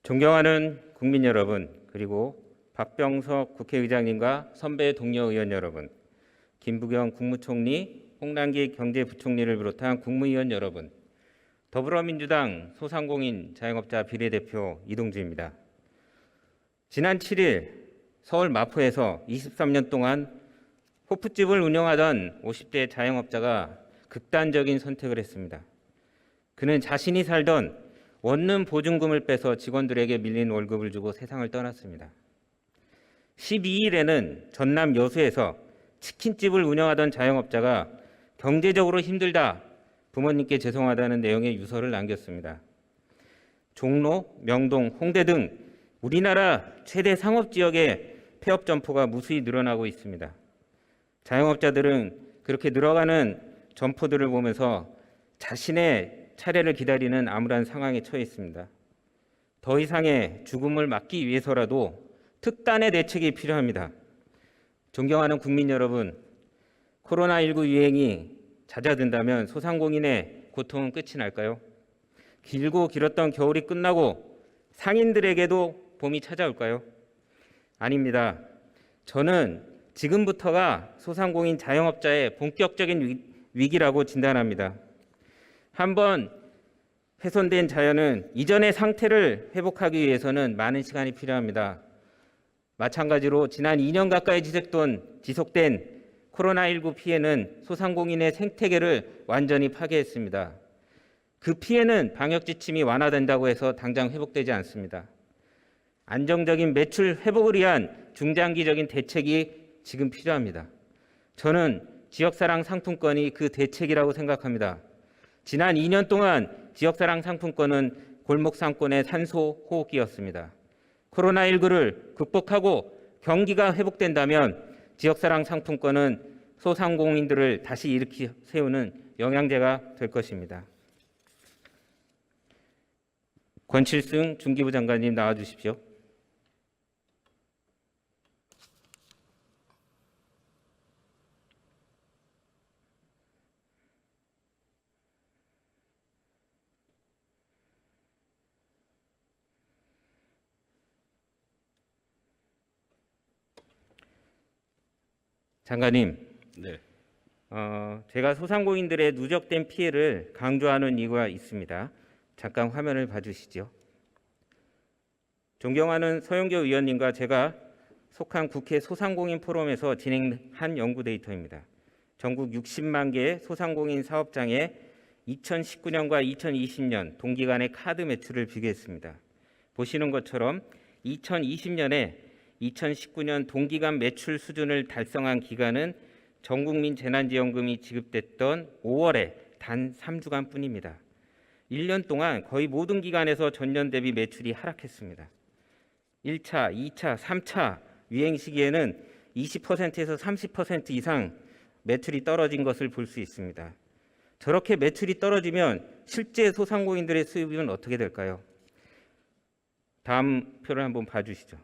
존경하는 국민 여러분, 그리고 박병석 국회의장님과 선배 동료 의원 여러분, 김부겸 국무총리, 홍남기 경제부총리를 비롯한 국무위원 여러분, 더불어민주당 소상공인 자영업자 비례대표 이동주입니다. 지난 7일 서울 마포에서 23년 동안 호프집을 운영하던 50대 자영업자가 극단적인 선택을 했습니다. 그는 자신이 살던 원룸 보증금을 빼서 직원들에게 밀린 월급을 주고 세상을 떠났습니다. 12일에는 전남 여수에서 치킨집을 운영하던 자영업자가 경제적으로 힘들다, 부모님께 죄송하다는 내용의 유서를 남겼습니다. 종로, 명동, 홍대 등 우리나라 최대 상업지역의 폐업 점포가 무수히 늘어나고 있습니다. 자영업자들은 그렇게 늘어가는 점포들을 보면서 자신의 차례를 기다리는 암울한 상황에 처해 있습니다. 더 이상의 죽음을 막기 위해서라도 특단의 대책이 필요합니다. 존경하는 국민 여러분, 코로나19 유행이 잦아든다면 소상공인의 고통은 끝이 날까요? 길고 길었던 겨울이 끝나고 상인들에게도 봄이 찾아올까요? 아닙니다. 저는 지금부터가 소상공인 자영업자의 본격적인 위기라고 진단합니다. 한번 훼손된 자연은 이전의 상태를 회복하기 위해서는 많은 시간이 필요합니다. 마찬가지로 지난 2년 가까이 지속된 코로나19 피해는 소상공인의 생태계를 완전히 파괴했습니다. 그 피해는 방역 지침이 완화된다고 해서 당장 회복되지 않습니다. 안정적인 매출 회복을 위한 중장기적인 대책이 지금 필요합니다. 저는 지역사랑 상품권이 그 대책이라고 생각합니다. 지난 2년 동안 지역사랑 상품권은 골목 상권의 산소 호흡기였습니다. 코로나19를 극복하고 경기가 회복된다면 지역사랑 상품권은 소상공인들을 다시 일으켜 세우는 영양제가 될 것입니다. 권칠승 중기부 장관님 나와 주십시오. 장관님, 네. 제가 소상공인들의 누적된 피해를 강조하는 이유가 있습니다. 잠깐 화면을 봐주시죠. 존경하는 서영교 의원님과 제가 속한 국회 소상공인 포럼에서 진행한 연구 데이터입니다. 전국 60만 개의 소상공인 사업장의 2019년과 2020년 동기간의 카드 매출을 비교했습니다. 보시는 것처럼 2020년에 2019년 동기간 매출 수준을 달성한 기간은 전국민 재난지원금이 지급됐던 5월에 단 3주간 뿐입니다. 1년 동안 거의 모든 기관에서 전년 대비 매출이 하락했습니다. 1차, 2차, 3차 유행 시기에는 20%에서 30% 이상 매출이 떨어진 것을 볼 수 있습니다. 저렇게 매출이 떨어지면 실제 소상공인들의 수입은 어떻게 될까요? 다음 표를 한번 봐주시죠.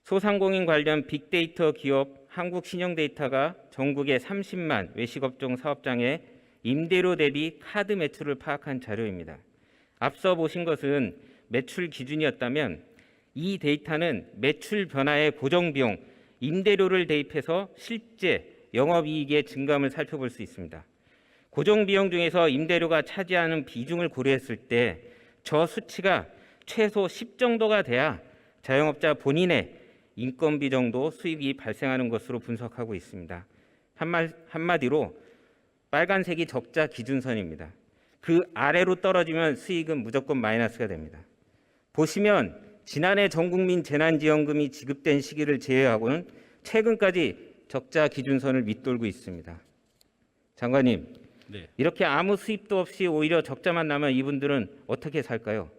소상공인 관련 빅데이터 기업 한국신용데이터가 전국의 30만 외식업종 사업장의 임대료 대비 카드 매출을 파악한 자료입니다. 앞서 보신 것은 매출 기준이었다면 이 데이터는 매출 변화의 고정비용, 임대료를 대입해서 실제 영업이익의 증감을 살펴볼 수 있습니다. 고정비용 중에서 임대료가 차지하는 비중을 고려했을 때 저 수치가 최소 10 정도가 돼야 자영업자 본인의 인건비 정도 수익이 발생하는 것으로 분석하고 있습니다. 한마디로 빨간색이 적자 기준선입니다. 그 아래로 떨어지면 수익은 무조건 마이너스가 됩니다. 보시면 지난해 전국민 재난지원금이 지급된 시기를 제외하고는 최근까지 적자 기준선을 밑돌고 있습니다. 장관님, 네. 이렇게 아무 수입도 없이 오히려 적자만 나면 이분들은 어떻게 살까요?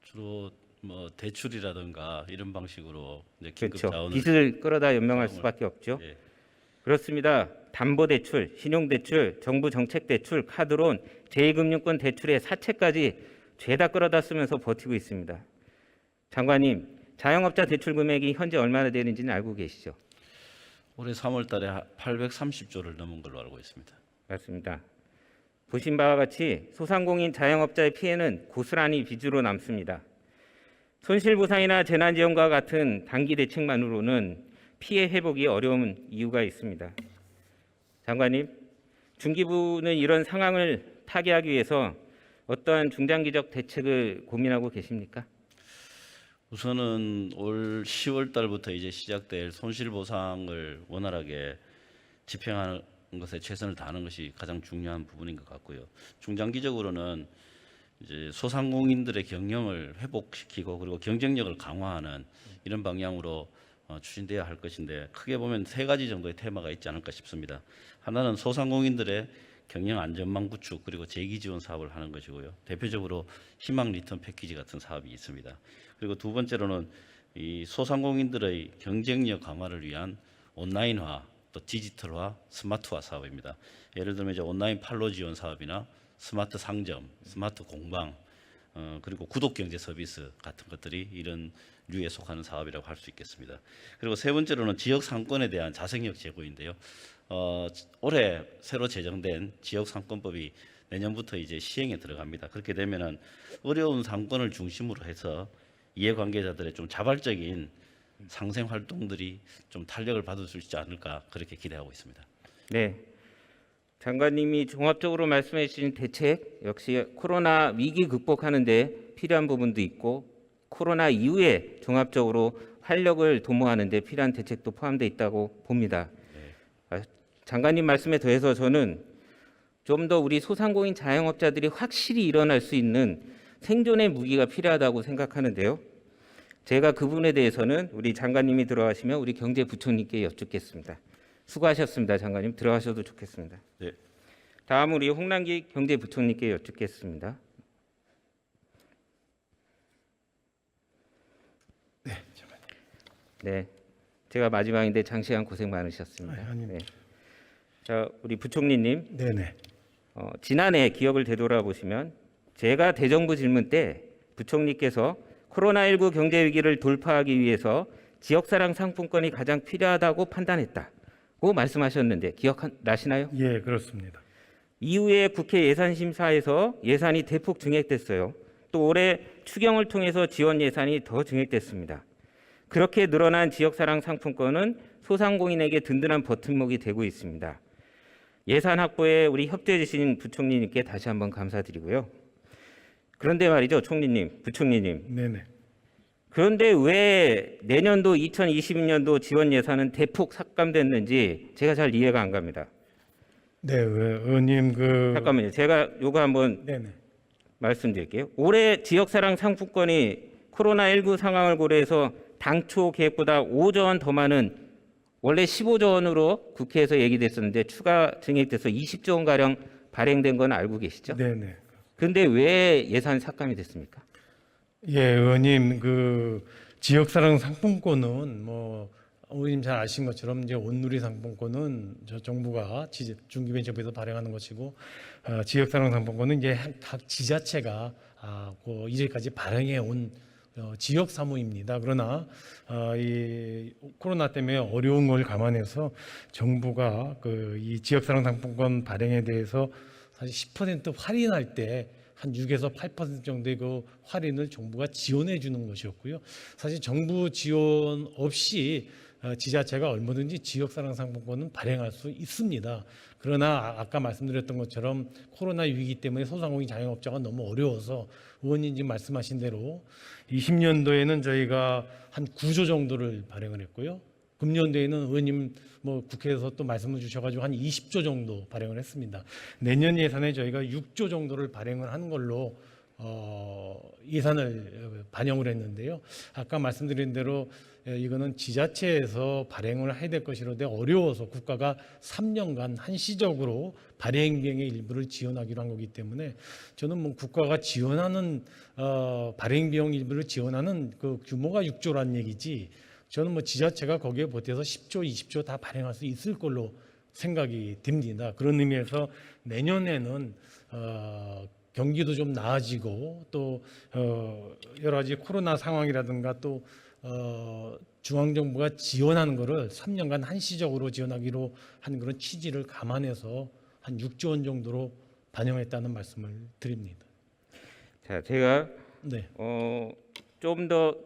주로 뭐 대출이라든가 이런 방식으로 이제 긴급 그렇죠. 자원을 빚을 끌어다 연명할 수밖에 없죠. 예. 그렇습니다. 담보대출, 신용대출, 정부정책대출, 카드론, 제2금융권 대출의 사채까지 죄다 끌어다 쓰면서 버티고 있습니다. 장관님, 자영업자 대출 금액이 현재 얼마나 되는지는 알고 계시죠? 올해 3월 달에 830조를 넘은 걸로 알고 있습니다. 맞습니다. 보신 바와 같이 소상공인 자영업자의 피해는 고스란히 빚으로 남습니다. 손실보상이나 재난지원과 같은 단기 대책만으로는 피해 회복이 어려운 이유가 있습니다. 장관님, 중기부는 이런 상황을 타개하기 위해서 어떠한 중장기적 대책을 고민하고 계십니까? 우선은 올 10월 달부터 이제 시작될 손실보상을 원활하게 집행하는 것에 최선을 다하는 것이 가장 중요한 부분인 것 같고요. 중장기적으로는 이제 소상공인들의 경영을 회복시키고 그리고 경쟁력을 강화하는 이런 방향으로 추진돼야 할 것인데, 크게 보면 세 가지 정도의 테마가 있지 않을까 싶습니다. 하나는 소상공인들의 경영 안전망 구축 그리고 재기 지원 사업을 하는 것이고요. 대표적으로 희망 리턴 패키지 같은 사업이 있습니다. 그리고 두 번째로는 이 소상공인들의 경쟁력 강화를 위한 온라인화, 또 디지털화, 스마트화 사업입니다. 예를 들면 이제 온라인 판로 지원 사업이나 스마트 상점, 스마트 공방, 그리고 구독 경제 서비스 같은 것들이 이런 류에 속하는 사업이라고 할 수 있겠습니다. 그리고 세 번째로는 지역 상권에 대한 자생력 제고인데요. 올해 새로 제정된 지역 상권법이 내년부터 이제 시행에 들어갑니다. 그렇게 되면은 어려운 상권을 중심으로 해서 이해관계자들의 좀 자발적인 상생 활동들이 좀 탄력을 받을 수 있지 않을까, 그렇게 기대하고 있습니다. 네, 장관님이 종합적으로 말씀해 주신 대책 역시 코로나 위기 극복하는 데 필요한 부분도 있고 코로나 이후에 종합적으로 활력을 도모하는 데 필요한 대책도 포함되어 있다고 봅니다. 장관님 말씀에 더해서 저는 좀 더 우리 소상공인 자영업자들이 확실히 일어날 수 있는 생존의 무기가 필요하다고 생각하는데요. 제가 그 부분에 대해서는 우리 장관님이 들어가시면 우리 경제부총리께 여쭙겠습니다. 수고하셨습니다. 장관님 들어가셔도 좋겠습니다. 네. 다음 우리 홍남기 경제부총리께 여쭙겠습니다. 네, 제가 마지막인데 장시간 고생 많으셨습니다. 네. 자, 우리 부총리님, 네네. 지난해 기억을 되돌아보시면 제가 대정부 질문 때 부총리께서 코로나19 경제 위기를 돌파하기 위해서 지역사랑 상품권이 가장 필요하다고 판단했다고 말씀하셨는데 기억나시나요? 예, 그렇습니다. 이후에 국회 예산심사에서 예산이 대폭 증액됐어요. 또 올해 추경을 통해서 지원 예산이 더 증액됐습니다. 그렇게 늘어난 지역사랑 상품권은 소상공인에게 든든한 버팀목이 되고 있습니다. 예산 확보에 우리 협조해 주신 부총리님께 다시 한번 감사드리고요. 그런데 말이죠, 총리님, 부총리님. 네네. 그런데 왜 내년도 2022년도 지원 예산은 대폭 삭감됐는지 제가 잘 이해가 안 갑니다. 네, 의원님 잠깐만요. 제가 요거 한번 네네. 말씀드릴게요. 올해 지역사랑 상품권이 코로나19 상황을 고려해서 당초 계획보다 5조 원 더 많은 원래 15조 원으로 국회에서 얘기됐었는데 추가 증액돼서 20조 원 가량 발행된 건 알고 계시죠? 네네. 그런데 왜 예산 삭감이 됐습니까? 예, 의원님 지역사랑 상품권은 의원님 잘 아신 것처럼 이제 온누리 상품권은 저 정부가 중기벤처부에서 발행하는 것이고 지역사랑 상품권은 이제 각 지자체가 이제까지 발행해 온 지역 사무입니다. 그러나 이 코로나 때문에 어려운 걸 감안해서 정부가 이 지역사랑 상품권 발행에 대해서 사실 10% 할인할 때 한 6에서 8% 정도의 그 할인을 정부가 지원해 주는 것이었고요. 사실 정부 지원 없이 지자체가 얼마든지 지역사랑 상품권은 발행할 수 있습니다. 그러나 아까 말씀드렸던 것처럼 코로나 위기 때문에 소상공인 자영업자가 너무 어려워서 의원님 지금 말씀하신 대로 20년도에는 저희가 한 9조 정도를 발행을 했고요. 금년도에는 의원님 국회에서 또 말씀을 주셔가지고 한 20조 정도 발행을 했습니다. 내년 예산에 저희가 6조 정도를 발행을 하는 걸로 예산을 반영을 했는데요. 아까 말씀드린 대로 이거는 지자체에서 발행을 해야 될 것이로되 어려워서 국가가 3년간 한시적으로 발행 비용의 일부를 지원하기로 한 거기 때문에 저는 국가가 지원하는 발행 비용 일부를 지원하는 그 규모가 6조라는 얘기지, 저는 지자체가 거기에 보태서 10조, 20조 다 발행할 수 있을 걸로 생각이 듭니다. 그런 의미에서 내년에는 경기도 좀 나아지고 또 여러 가지 코로나 상황이라든가 또 중앙정부가 지원하는 거를 3년간 한시적으로 지원하기로 한 그런 취지를 감안해서 한 6조 원 정도로 반영했다는 말씀을 드립니다. 자, 제가 네, 좀 더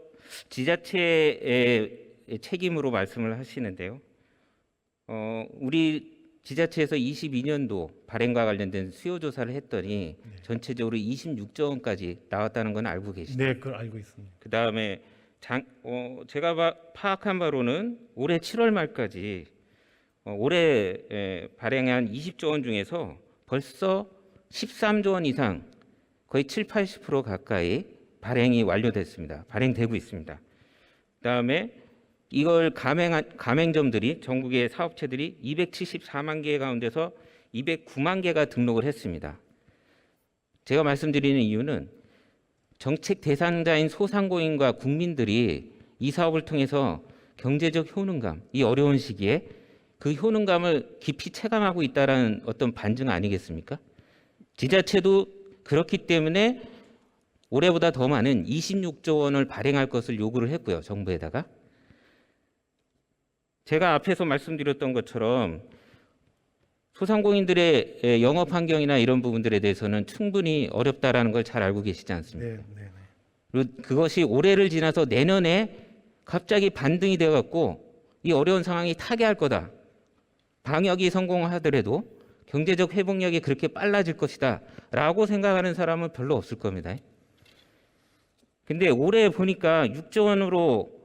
지자체의 책임으로 말씀을 하시는데요. 우리 지자체에서 22년도 발행과 관련된 수요 조사를 했더니 전체적으로 26조 원까지 나왔다는 건 알고 계시죠? 네, 그걸 알고 있습니다. 그다음에 제가 파악한 바로는 올해 7월 말까지 올해 발행한 20조 원 중에서 벌써 13조 원 이상 거의 7, 80% 가까이 발행이 완료됐습니다. 발행되고 있습니다. 그다음에 이걸 가맹점들이 전국의 사업체들이 274만 개 가운데서 209만 개가 등록을 했습니다. 제가 말씀드리는 이유는 정책 대상자인 소상공인과 국민들이 이 사업을 통해서 경제적 효능감, 이 어려운 시기에 그 효능감을 깊이 체감하고 있다는 어떤 반증 아니겠습니까? 지자체도 그렇기 때문에 올해보다 더 많은 26조 원을 발행할 것을 요구를 했고요, 정부에다가. 제가 앞에서 말씀드렸던 것처럼 소상공인들의 영업 환경이나 이런 부분들에 대해서는 충분히 어렵다라는 걸 잘 알고 계시지 않습니까? 네, 네, 네. 그리고 그것이 올해를 지나서 내년에 갑자기 반등이 되어 갖고 이 어려운 상황이 타개할 거다. 방역이 성공하더라도 경제적 회복력이 그렇게 빨라질 것이다라고 생각하는 사람은 별로 없을 겁니다. 근데 올해 보니까 6조 원으로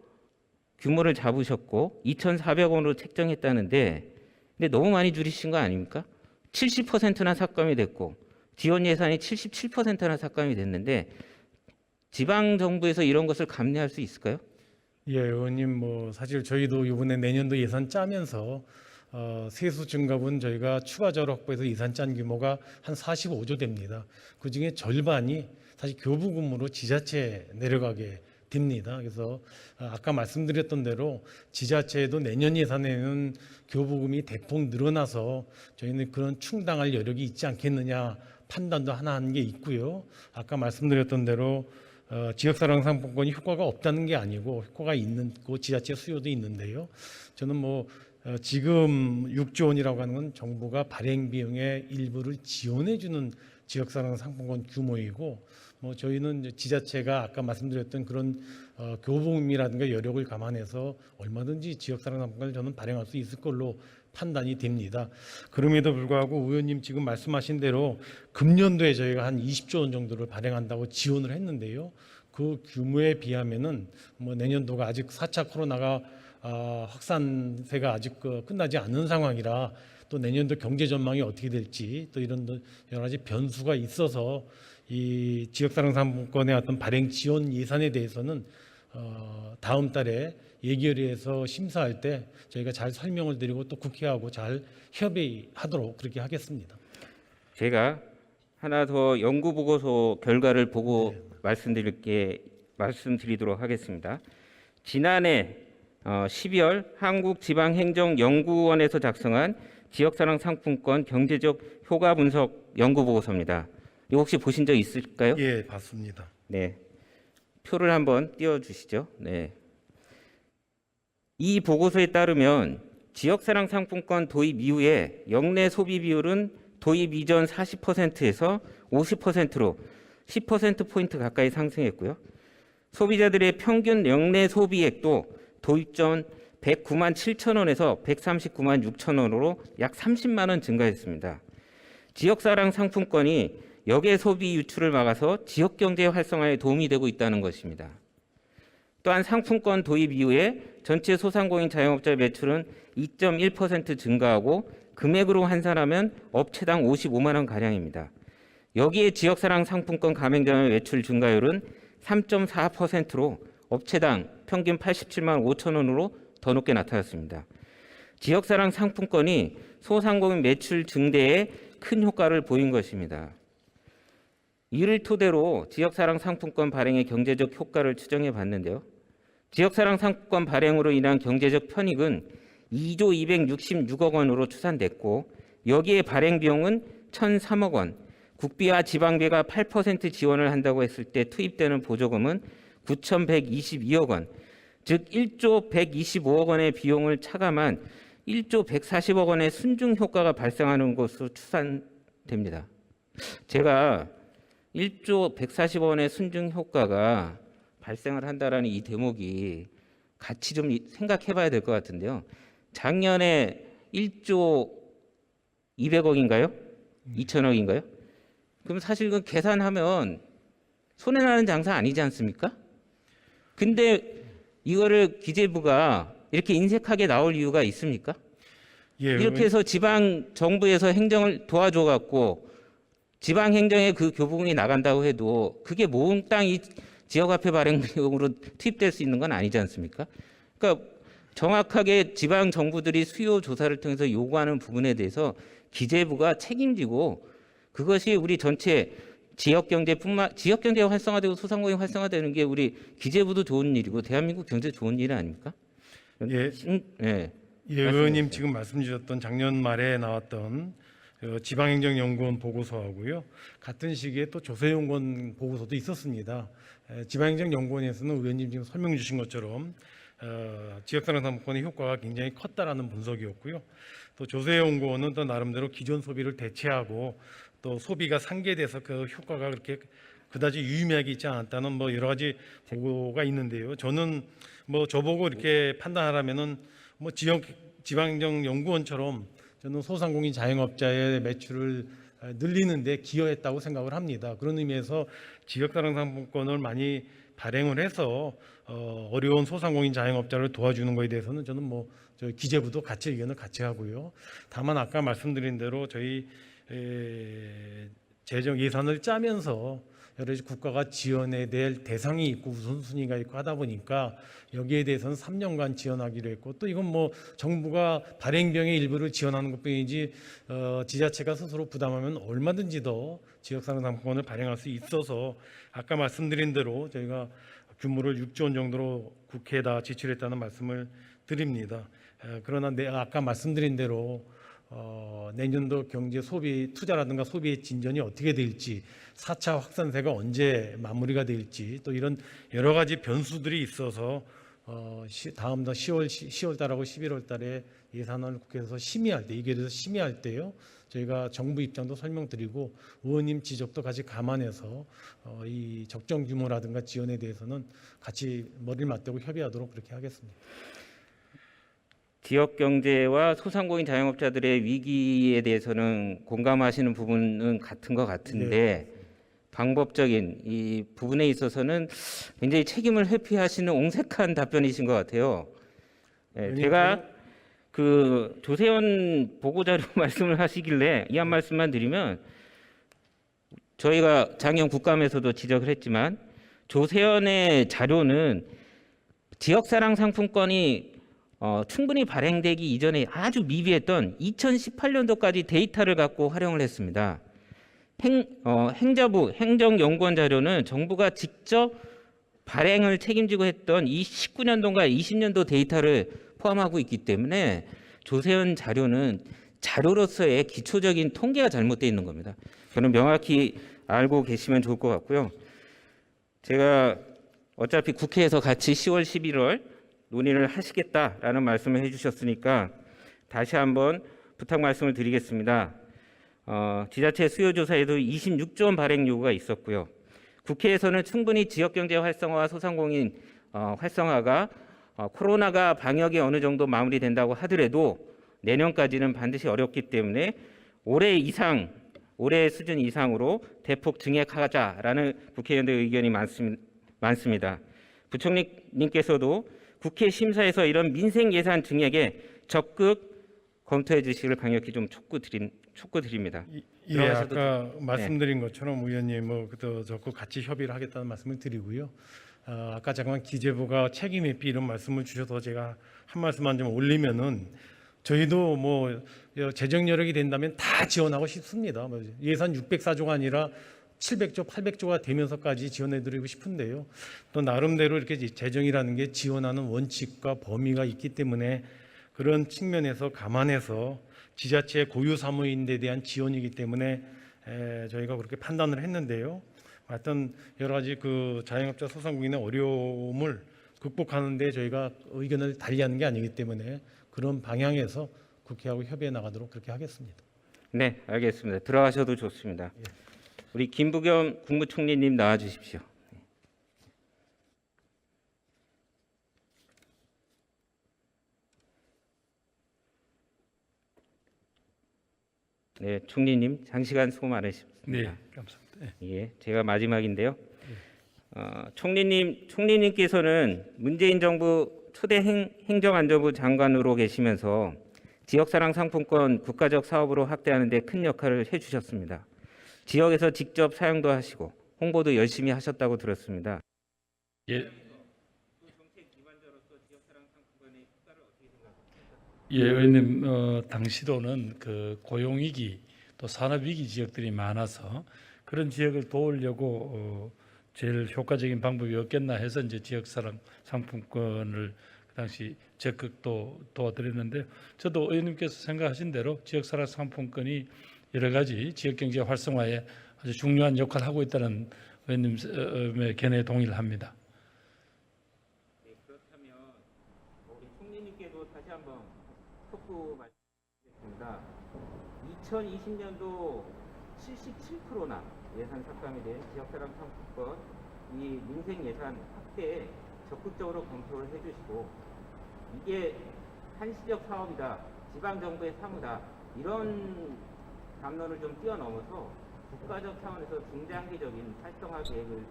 규모를 잡으셨고 2,400원으로 책정했다는데 근데 너무 많이 줄이신 거 아닙니까? 70%나 삭감이 됐고 지원 예산이 77%나 삭감이 됐는데 지방 정부에서 이런 것을 감내할 수 있을까요? 예, 의원님 뭐 사실 저희도 이번에 내년도 예산 짜면서 세수 증가분 저희가 추가적으로 확보해서 예산 짠 규모가 한 45조 됩니다. 그 중에 절반이 사실 교부금으로 지자체에 내려가게 됩니다. 그래서 아까 말씀드렸던 대로 지자체에도 내년 예산에는 교부금이 대폭 늘어나서 저희는 그런 충당할 여력이 있지 않겠느냐 판단도 하나 하는 게 있고요. 아까 말씀드렸던 대로 지역사랑 상품권이 효과가 없다는 게 아니고 효과가 있는 그 지자체 수요도 있는데요. 저는 뭐 지금 6조 원이라고 하는 건 정부가 발행 비용의 일부를 지원해주는 지역사랑 상품권 규모이고 뭐 저희는 이제 지자체가 아까 말씀드렸던 그런 교부금이라든가 여력을 감안해서 얼마든지 지역사랑 상품권을 저는 발행할 수 있을 걸로 판단이 됩니다. 그럼에도 불구하고 의원님 지금 말씀하신 대로 금년도에 저희가 한 20조 원 정도를 발행한다고 지원을 했는데요. 그 규모에 비하면은 뭐 내년도가 아직 4차 코로나가 확산세가 아직 끝나지 않은 상황이라 또 내년도 경제 전망이 어떻게 될지 또 이런 여러 가지 변수가 있어서 이 지역사랑 상품권의 어떤 발행 지원 예산에 대해서는 다음 달에 예결위에서 심사할 때 저희가 잘 설명을 드리고 또 국회하고 잘 협의하도록 그렇게 하겠습니다. 제가 하나 더 연구 보고서 결과를 보고 말씀드리도록 하겠습니다. 지난해 12월 한국지방행정연구원에서 작성한 지역사랑 상품권 경제적 효과 분석 연구 보고서입니다. 이거 혹시 보신 적 있을까요? 예, 봤습니다. 네, 표를 한번 띄워주시죠. 네, 이 보고서에 따르면 지역사랑 상품권 도입 이후에 역내 소비 비율은 도입 이전 40%에서 50%로 10%포인트 가까이 상승했고요. 소비자들의 평균 역내 소비액도 도입 전 109만 7천 원에서 139만 6천 원으로 약 30만 원 증가했습니다. 지역사랑 상품권이 역외 소비 유출을 막아서 지역 경제 활성화에 도움이 되고 있다는 것입니다. 또한 상품권 도입 이후에 전체 소상공인 자영업자 매출은 2.1% 증가하고 금액으로 환산하면 업체당 55만 원 가량입니다. 여기에 지역사랑 상품권 가맹점의 매출 증가율은 3.4%로 업체당 평균 87만 5천 원으로 더 높게 나타났습니다. 지역사랑 상품권이 소상공인 매출 증대에 큰 효과를 보인 것입니다. 이를 토대로 지역사랑 상품권 발행의 경제적 효과를 추정해 봤는데요. 지역사랑 상품권 발행으로 인한 경제적 편익은 2조 266억 원으로 추산됐고 여기에 발행 비용은 1,003억 원, 국비와 지방비가 8% 지원을 한다고 했을 때 투입되는 보조금은 9,122억 원, 즉 1조 125억 원의 비용을 차감한 1조 140억 원의 순증 효과가 발생하는 것으로 추산됩니다. 제가 1조 140원의 순증 효과가 발생을 한다라는 이 대목이 같이 좀 생각해 봐야 될 것 같은데요. 작년에 1조 200억인가요? 2천억인가요? 그럼 사실 그 계산하면 손해나는 장사 아니지 않습니까? 근데 이거를 기재부가 이렇게 인색하게 나올 이유가 있습니까? 예, 이렇게 해서 지방 정부에서 행정을 도와줘 갖고 지방 행정에 그 교부금이 나간다고 해도 그게 몽땅 이 지역화폐 발행 비용으로 투입될 수 있는 건 아니지 않습니까? 그러니까 정확하게 지방 정부들이 수요 조사를 통해서 요구하는 부분에 대해서 기재부가 책임지고 그것이 우리 전체 지역 경제가 활성화되고 소상공인이 활성화되는 게 우리 기재부도 좋은 일이고 대한민국 경제 좋은 일 아닙니까? 예. 예. 예, 의원님 지금 말씀 주셨던 작년 말에 나왔던 지방행정연구원 보고서하고요. 같은 시기에 또 조세연구원 보고서도 있었습니다. 지방행정연구원에서는 의원님 지금 설명 주신 것처럼 지역사랑 상품권의 효과가 굉장히 컸다라는 분석이었고요. 또 조세연구원은 또 나름대로 기존 소비를 대체하고 또 소비가 상계돼서 그 효과가 그렇게 그다지 유의미하게 있지 않았다는 뭐 여러 가지 보고가 있는데요. 저는 뭐 저보고 이렇게 판단하라면은 뭐 지방행정연구원처럼 저는 소상공인 자영업자의 매출을 늘리는데 기여했다고 생각을 합니다. 그런 의미에서 지역사랑 상품권을 많이 발행을 해서 어려운 소상공인 자영업자를 도와주는 것에 대해서는 저는 뭐 저희 기재부도 같이 의견을 같이 하고요. 다만 아까 말씀드린 대로 저희 재정 예산을 짜면서 여러 가지 국가가 지원해야 될 대상이 있고 우선순위가 있고 하다 보니까 여기에 대해서는 3년간 지원하기로 했고 또 이건 뭐 정부가 발행비용의 일부를 지원하는 것뿐이지 지자체가 스스로 부담하면 얼마든지 더 지역사랑 상품권을 발행할 수 있어서 아까 말씀드린 대로 저희가 규모를 6조 원 정도로 국회에다 지출했다는 말씀을 드립니다. 그러나 아까 말씀드린 대로 내년도 경제 소비 투자라든가 소비의 진전이 어떻게 될지 4차 확산세가 언제 마무리가 될지 또 이런 여러 가지 변수들이 있어서 다음 달 10월 달하고 11월 달에 예산안을 국회에서 심의할 때 이게 대해서 심의할 때요 저희가 정부 입장도 설명드리고 의원님 지적도 같이 감안해서 이 적정 규모라든가 지원에 대해서는 같이 머리를 맞대고 협의하도록 그렇게 하겠습니다. 지역 경제와 소상공인 자영업자들의 위기에 대해서는 공감하시는 부분은 같은 것 같은데 방법적인 이 부분에 있어서는 굉장히 책임을 회피하시는 옹색한 답변이신 것 같아요. 제가 그 조세현 보고자료 말씀을 하시길래 이 한 말씀만 드리면 저희가 작년 국감에서도 지적을 했지만 조세현의 자료는 지역사랑 상품권이 충분히 발행되기 이전에 아주 미비했던 2018년도까지 데이터를 갖고 활용을 했습니다. 행자부 행정연구원 자료는 정부가 직접 발행을 책임지고 했던 이 19년도인가 20년도 데이터를 포함하고 있기 때문에 조세현 자료는 자료로서의 기초적인 통계가 잘못되어 있는 겁니다. 저는 명확히 알고 계시면 좋을 것 같고요. 제가 어차피 국회에서 같이 10월 11월 논의를 하시겠다라는 말씀을 해주셨으니까 다시 한번 부탁 말씀을 드리겠습니다. 지자체 수요조사에도 26조 원 발행 요구가 있었고요. 국회에서는 충분히 지역경제 활성화와 소상공인 활성화가 코로나가 방역이 어느 정도 마무리된다고 하더라도 내년까지는 반드시 어렵기 때문에 올해 수준 이상으로 대폭 증액하자라는 국회의원들 의견이 많습니다. 부총리님께서도 국회 심사에서 이런 민생 예산 증액에 적극 검토해 주시기를 강력히 좀 촉구드립니다. 예, 아까 말씀드린 것처럼 의원님 또 적극 같이 협의를 하겠다는 말씀을 드리고요. 아까 잠깐 기재부가 책임 회피 이런 말씀을 주셔서 제가 한 말씀만 좀 올리면은 저희도 뭐 재정 여력이 된다면 다 지원하고 싶습니다. 예산 604조가 아니라 700조, 800조가 되면서까지 지원해드리고 싶은데요. 또 나름대로 이렇게 재정이라는 게 지원하는 원칙과 범위가 있기 때문에 그런 측면에서 감안해서 지자체 고유 사무인에 대한 지원이기 때문에 저희가 그렇게 판단을 했는데요. 하여튼 여러 가지 그 자영업자 소상공인의 어려움을 극복하는 데 저희가 의견을 달리하는 게 아니기 때문에 그런 방향에서 국회하고 협의해 나가도록 그렇게 하겠습니다. 네, 알겠습니다. 들어가셔도 좋습니다. 우리 김부겸 국무총리님 나와 주십시오. 네, 총리님 장시간 수고 많으셨습니다. 네, 감사합니다. 예, 제가 마지막인데요. 총리님께서는 문재인 정부 초대 행정안전부 장관으로 계시면서 지역사랑 상품권 국가적 사업으로 확대하는 데 큰 역할을 해주셨습니다. 지역에서 직접 사용도 하시고 홍보도 열심히 하셨다고 들었습니다. 예. 예, 의원님, 당시도는 그 고용위기 또 산업위기 지역들이 많아서 그런 지역을 도우려고 제일 효과적인 방법이 없겠나 해서 이제 지역사랑 상품권을 그 당시 적극 도와드렸는데, 저도 의원님께서 생각하신 대로 지역사랑 상품권이 여러 가지 지역경제 활성화에 아주 중요한 역할을 하고 있다는 의원님의 견해에 동의를 합니다. 네, 그렇다면 우리 총리님께도 다시 한번 속보 말씀드리겠습니다. 2020년도 77%나 예산 삭감이 된 지역사랑 상품권 이 민생 예산 확대에 적극적으로 검토를 해주시고, 이게 한시적 사업이다, 지방 정부의 사무다, 이런 담론을 좀 뛰어넘어서 국가적 차원에서 중장기적인 활성화 계획을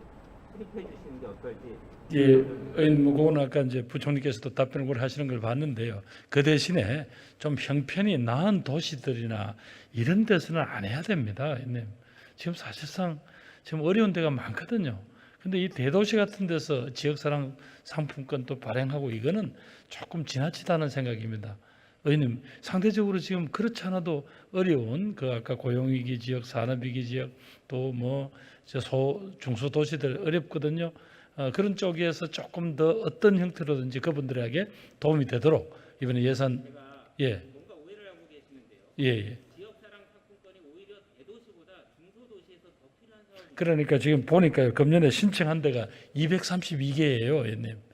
수립해 주시는 게 어떨지. 예, 의원님, 그거는 아까 이제 부총리께서도 답변을 그걸 하시는 걸 봤는데요. 그 대신에 좀 형편이 나은 도시들이나 이런 데서는 안 해야 됩니다, 의원님. 지금 사실상 지금 어려운 데가 많거든요. 근데 이 대도시 같은 데서 지역사랑 상품권도 발행하고 이거는 조금 지나치다는 생각입니다. 의원님, 상대적으로 지금 그렇지 않아도 어려운 그 아까 고용위기 지역, 산업위기 지역, 또 뭐 중소도시들 어렵거든요. 그런 쪽에서 조금 더 어떤 형태로든지 그분들에게 도움이 되도록 이번에 예산 뭔가 오해를 하고 계시는데요. 예. 지역사랑 상품권이 오히려 대도시보다 중소도시에서 더 필요한 사업입니다. 그러니까 지금 보니까요, 금년에 신청한 데가 232개예요, 의원님.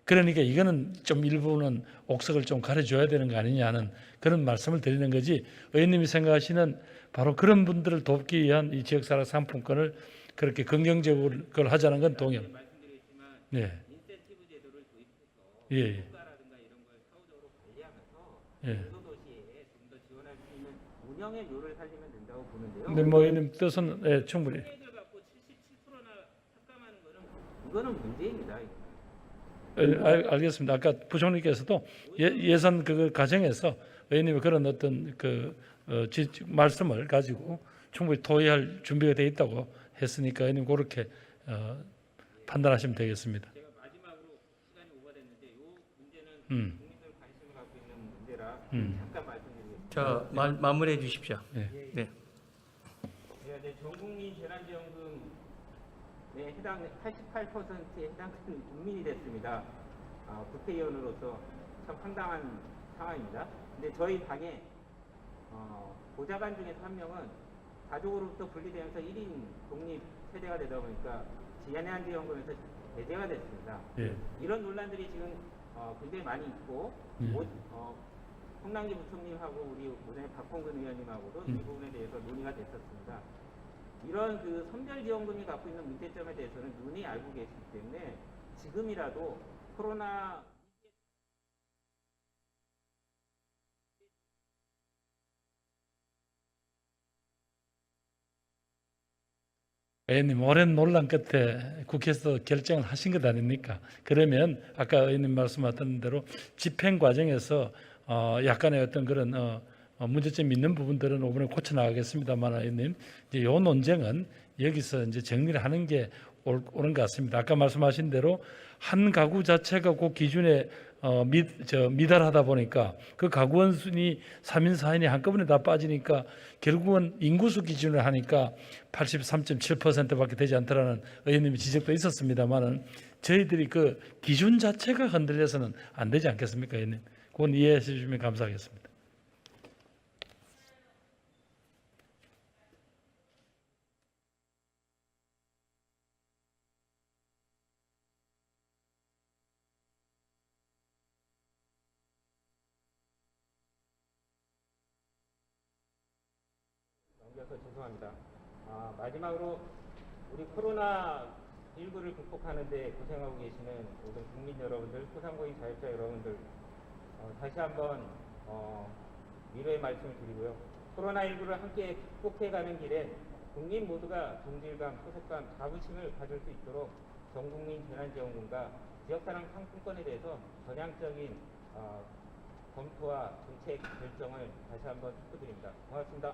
그러니까 이거는 좀 일부는 옥석을 좀 가려줘야 되는 거 아니냐 하는 그런 말씀을 드리는 거지, 의원님이 생각하시는 바로 그런 분들을 돕기 위한 이 지역사랑 상품권을 그렇게 긍정적으로 그걸 하자는 건 동의합니다. 말씀드렸지만 네. 인센티브 제도를 도입해서 예. 효과라든가 이런 걸 사후적으로 관리하면서 예. 중소도시에 좀 더 지원할 수 있는 운영의 묘를 살리면 된다고 보는데요. 근데 뭐 의원님 뜻은 예, 충분히. 계획을 갖고 77%나 삭감하는 거는 이거는 문제입니다. 알겠습니다. 아까 부총리께서도 예산 그 과정에서 의원님이 그런 어떤 말씀을 가지고 충분히 토의할 준비가 되어 있다고 했으니까 의원님 그렇게 판단하시면 되겠습니다. 제가 마지막으로 시간이 오버됐는데 이 문제는 국민들 관심을 갖고 있는 문제라 잠깐 말씀드리겠습니다. 저 마무리해 주십시오. 네. 네. 제가 이제 전국민 재난지원금에 해당 88%에 해당하는 국민이 됐습니다. 국회의원으로서 참 황당한 상황입니다. 근데 저희 당에 보좌관 중에서 한 명은 가족으로부터 분리되면서 1인 독립 세대가 되다 보니까 재난지원금에서 배제가 됐습니다. 예. 이런 논란들이 지금 굉장히 많이 있고 홍남기 부총님하고 우리 오전에 박홍근 의원님하고도 이 부분에 대해서 논의가 됐었습니다. 이런 그 선별지원금이 갖고 있는 문제점에 대해서는 눈이 알고 계시기 때문에 지금이라도 코로나 의원님, 오랜 논란 끝에 국회에서 결정을 하신 것 아닙니까? 그러면 아까 의원님 말씀하셨던 대로 집행 과정에서 약간의 어떤 그런 문제점이 있는 부분들은 이번에 고쳐 나가겠습니다만, 의원님, 이제 이 논쟁은 여기서 이제 정리를 하는 게 옳은 것 같습니다. 아까 말씀하신 대로 한 가구 자체가 그 기준에 미달하다 보니까 그 가구원 순위 3인 4인이 한꺼번에 다 빠지니까 결국은 인구수 기준을 하니까 83.7%밖에 되지 않더라는 의원님의 지적도 있었습니다만은 저희들이 그 기준 자체가 흔들려서는 안 되지 않겠습니까, 의원님? 그건 이해해 주시면 감사하겠습니다. 넘겨서 죄송합니다. 마지막으로 우리 코로나19를 극복하는 데 고생하고 계시는 모든 국민 여러분들, 소상공인 자영업자 여러분들 다시 한번 위로의 말씀을 드리고요. 코로나19를 함께 극복해가는 길에 국민 모두가 동질감, 소속감, 자부심을 가질 수 있도록 전국민 재난지원금과 지역사랑 상품권에 대해서 전향적인 검토와 정책 결정을 다시 한번 축구드립니다. 고맙습니다.